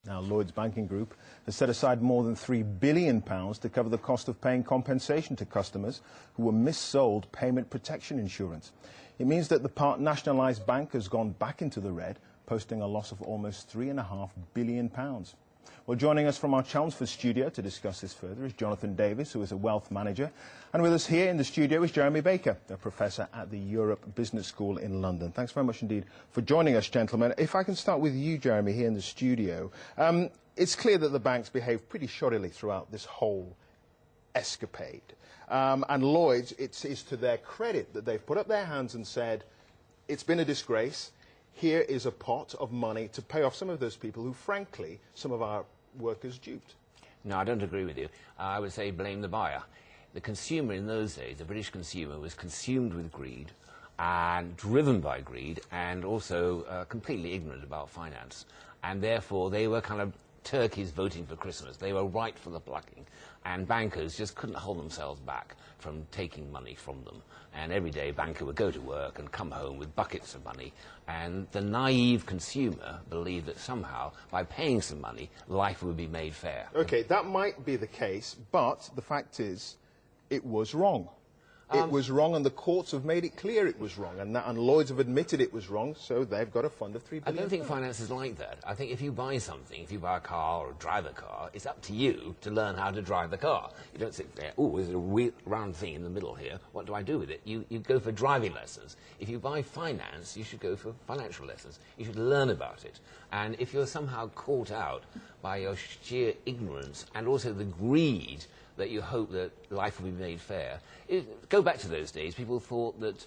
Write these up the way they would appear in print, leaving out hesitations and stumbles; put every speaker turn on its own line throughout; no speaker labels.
Now, Lloyds Banking Group has set aside more than £3 billion to cover the cost of paying compensation to customers who were missold payment protection insurance. It means that the nationalised bank has gone back into the red, posting a loss of almost £3.5 billion. Well, joining us from our Chelmsford studio to discuss this further is Jonathan Davis, who is a wealth manager. And with us here in the studio is Jeremy Baker, a professor at the Europe Business School in London. Thanks very much indeed for joining us, gentlemen. If I can start with you, Jeremy, here in the studio. It's clear that the banks behaved pretty shoddily throughout this whole escapade. And Lloyds, it's to their credit that they've put up their hands and said, it's been a disgrace. Here is a pot of money to pay off some of those people who, frankly, some of our workers duped.
No, I don't agree with you. I would say blame the buyer. The consumer in those days, the British consumer, was consumed with greed and driven by greed and also completely ignorant about finance. And therefore, they were kind of turkeys voting for Christmas. They were ripe for the plucking. And bankers just couldn't hold themselves back from taking money from them. And every day, a banker would go to work and come home with buckets of money. And the naive consumer believed that somehow, by paying some money, life would be made fair.
OK, that might be the case, but the fact is, it was wrong. It was wrong, and the courts have made it clear it was wrong, and Lloyds have admitted it was wrong, so they've got a fund of £3 billion.
I don't think finance is like that. I think if you buy something, if you buy a car or drive a car, it's up to you to learn how to drive the car. You don't sit there, oh, there's a round thing in the middle here, what do I do with it? You go for driving lessons. If you buy finance, you should go for financial lessons. You should learn about it. And if you're somehow caught out by your sheer ignorance and also the greed that you hope that life will be made fair. Go back to those days, people thought that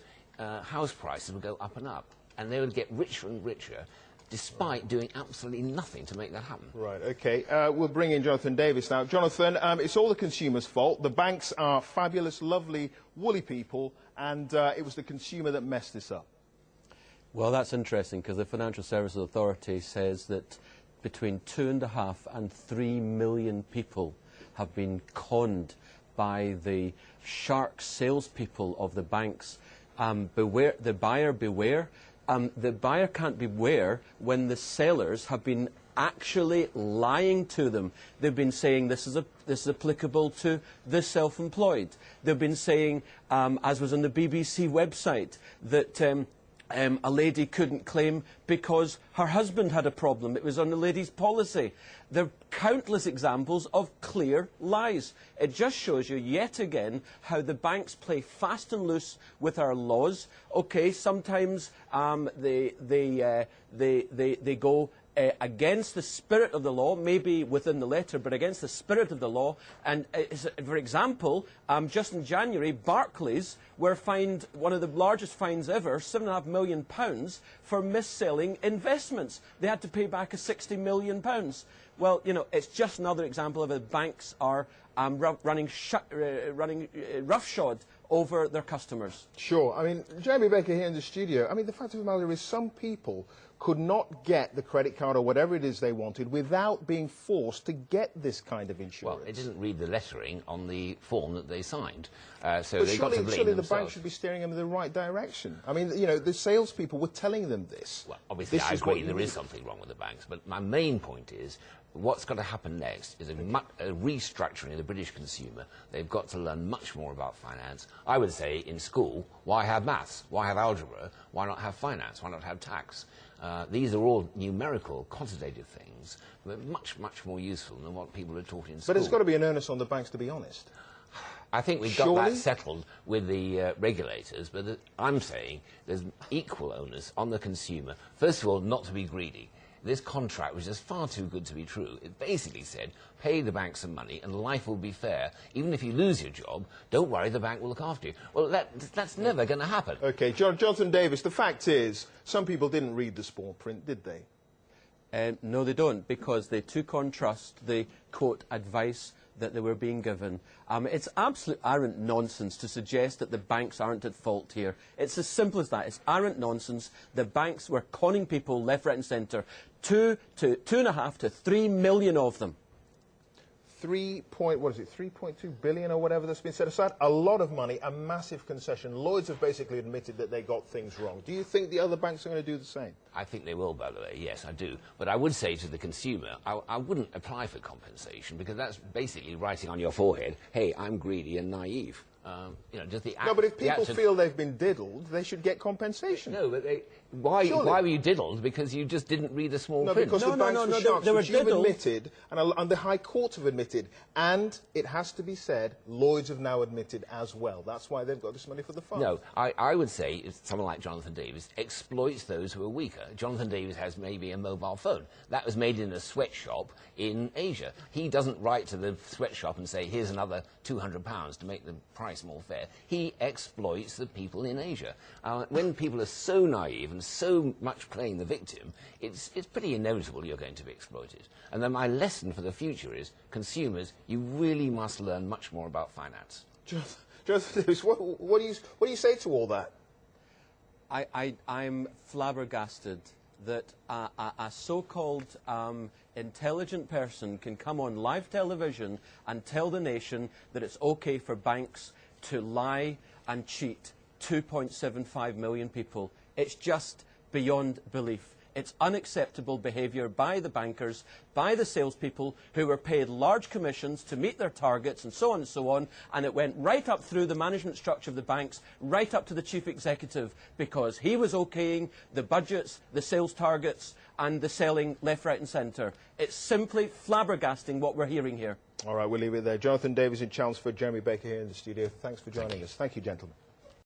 house prices would go up and up, and they would get richer and richer, despite doing absolutely nothing to make that happen.
Right, OK. We'll bring in Jonathan Davis now. Jonathan, it's all the consumer's fault. The banks are fabulous, lovely, woolly people, and it was the consumer that messed this up.
Well, that's interesting, because the Financial Services Authority says that between 2.5 and 3 million people have been conned by the shark salespeople of the banks. Beware, the buyer beware. The buyer can't beware when the sellers have been actually lying to them. They've been saying this is applicable to the self-employed. They've been saying, as was on the BBC website, that a lady couldn't claim because her husband had a problem. It was on the lady's policy. There are countless examples of clear lies. It just shows you yet again how the banks play fast and loose with our laws. OK, sometimes they go against the spirit of the law, maybe within the letter, but against the spirit of the law. And for example, just in January, Barclays were fined one of the largest fines ever, £7.5 million, for mis-selling investments. They had to pay back £60 million. Well, you know, it's just another example of how banks are running roughshod over their customers.
Sure. I mean, Jeremy Baker here in the studio, I mean, the fact of the matter is some people could not get the credit card or whatever it is they wanted without being forced to get this kind of insurance.
Well, they didn't read the lettering on the form that they signed, so
but
they got to blame
surely
themselves.
the bank should be steering them in the right direction. I mean, you know, the salespeople were telling them this.
Well, obviously, I agree there is something wrong with the banks, but my main point is what's got to happen next is a restructuring of the British consumer. They've got to learn much more about finance. I would say in school, why have maths? Why have algebra? Why not have finance? Why not have tax? These are all numerical, quantitative things, but much, much more useful than what people are taught in school.
But it's got to be an onus on the banks, to be honest.
I think we've got that settled with the regulators, but I'm saying there's equal onus on the consumer. First of all, not to be greedy. This contract was just far too good to be true. It basically said, pay the bank some money and life will be fair. Even if you lose your job, don't worry, the bank will look after you. Well, that's never going to happen.
OK, Jonathan Davis, the fact is, some people didn't read the small print, did they?
No, they don't, because they took on trust the, quote, advice that they were being given. It's absolute arrant nonsense to suggest that the banks aren't at fault here. It's as simple as that. It's arrant nonsense. The banks were conning people left, right and centre. 2.5 to 3 million of them.
3.2 billion or whatever that's been set aside. A lot of money, a massive concession. Lloyds have basically admitted that they got things wrong. Do you think the other banks are going to do the same?
I think they will, by the way. Yes, I do. But I would say to the consumer, I wouldn't apply for compensation because that's basically writing on your forehead, hey, I'm greedy and naive. You know, just the act,
no, but if people feel they've been diddled, they should get compensation.
No, but why were you diddled? Because you just didn't read the small print.
Because the banks were sharks, which you've admitted, and the High Court have admitted, and it has to be said, Lloyds have now admitted as well. That's why they've got this money for the fund.
No, I would say someone like Jonathan Davis exploits those who are weaker. Jonathan Davis has maybe a mobile phone. That was made in a sweatshop in Asia. He doesn't write to the sweatshop and say, here's another £200 to make the price more fair. He exploits the people in Asia. When people are so naive and so much playing the victim, it's pretty inevitable you're going to be exploited. And then my lesson for the future is, consumers, you really must learn much more about finance.
Jonathan Davis, what do you say to all that?
I'm flabbergasted that a so-called intelligent person can come on live television and tell the nation that it's okay for banks to lie and cheat 2.75 million people. It's just beyond belief. It's unacceptable behaviour by the bankers, by the salespeople who were paid large commissions to meet their targets and so on, and it went right up through the management structure of the banks, right up to the chief executive, because he was okaying the budgets, the sales targets and the selling left, right and centre. It's simply flabbergasting what we're hearing here.
All right, we'll leave it there. Jonathan Davis in Chelmsford, Jeremy Baker here in the studio. Thanks for joining us. Thank you, gentlemen.